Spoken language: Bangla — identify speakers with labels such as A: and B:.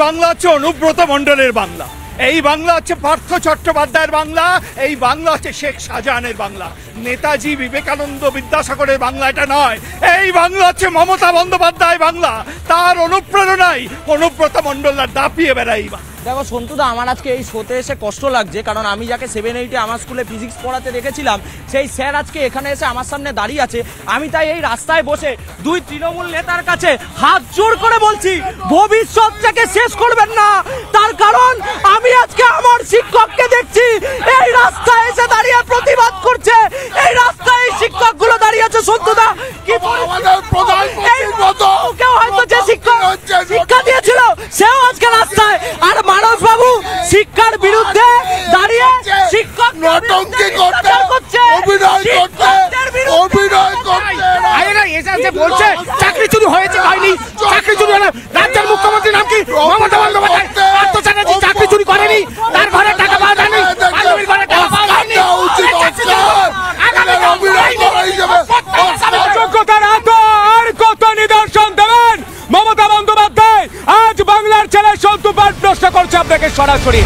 A: বাংলা হচ্ছে অনুব্রত মণ্ডলের বাংলা, এই বাংলা হচ্ছে পার্থ চট্টোপাধ্যায়ের বাংলা, এই বাংলা হচ্ছে শেখ শাহজাহানের বাংলা, নেতাজি বিবেকানন্দ বিদ্যাসাগরের বাংলা এটা নয়। এই বাংলা হচ্ছে মমতা বন্দ্যোপাধ্যায় বাংলা, তার অনুপ্রেরণায় অনুব্রত মণ্ডলরা দাপিয়ে বেড়াই।
B: দেখো সন্তুদা, আমার আজকে এই শোতে এসে কষ্ট লাগছে, কারণ আমি যাকে 7-8-এ আমার স্কুলে ফিজিক্স পড়াতে রেখেছিলাম সেই স্যার আজকে এখানে এসে আমার সামনে দাঁড়িয়ে আছে। আমি তাই এই রাস্তায় বসে দুই তৃণমূল নেতার কাছে হাত জোড় করে বলছি, ভবিষ্যৎটাকে শেষ করবেন না। তার কারণ আমি আজকে আমার শিক্ষককে দেখছি এই রাস্তায় এসে দাঁড়িয়ে প্রতিবাদ করছে, এই রাস্তায় শিক্ষকগুলো দাঁড়িয়ে আছে। সন্তুদা, কি কেউ হয়তো যে শিক্ষা দিয়েছিল সেও আজকে রাস্তায়, আর মানস বাবু শিক্ষার বিরুদ্ধে দাঁড়িয়ে শিক্ষক
C: নটঙ্কি করছে, অভিনয় করছে,
A: বলছে চাকরি চুরি হয়েছে, হয়নি চাকরি চুরি হলো। রাজ্যের মুখ্যমন্ত্রী নাম কি? মমতা বন্দ্যোপাধ্যায়। পার্থ চ্যাটার্জি চাকরি চুরি করেনি, তার ঘরে টাকা পাওয়া যায়নি, বান্ধবীর ঘরে টাকা পাওয়া যায়নি।
D: যোগ্যতার এত আর কত নিদর্শন দেবেন মমতা বন্দ্যোপাধ্যায়? আজ বাংলার ছেলে সন্তু পাঠ প্রশ্ন করছে আপনাকে সরাসরি।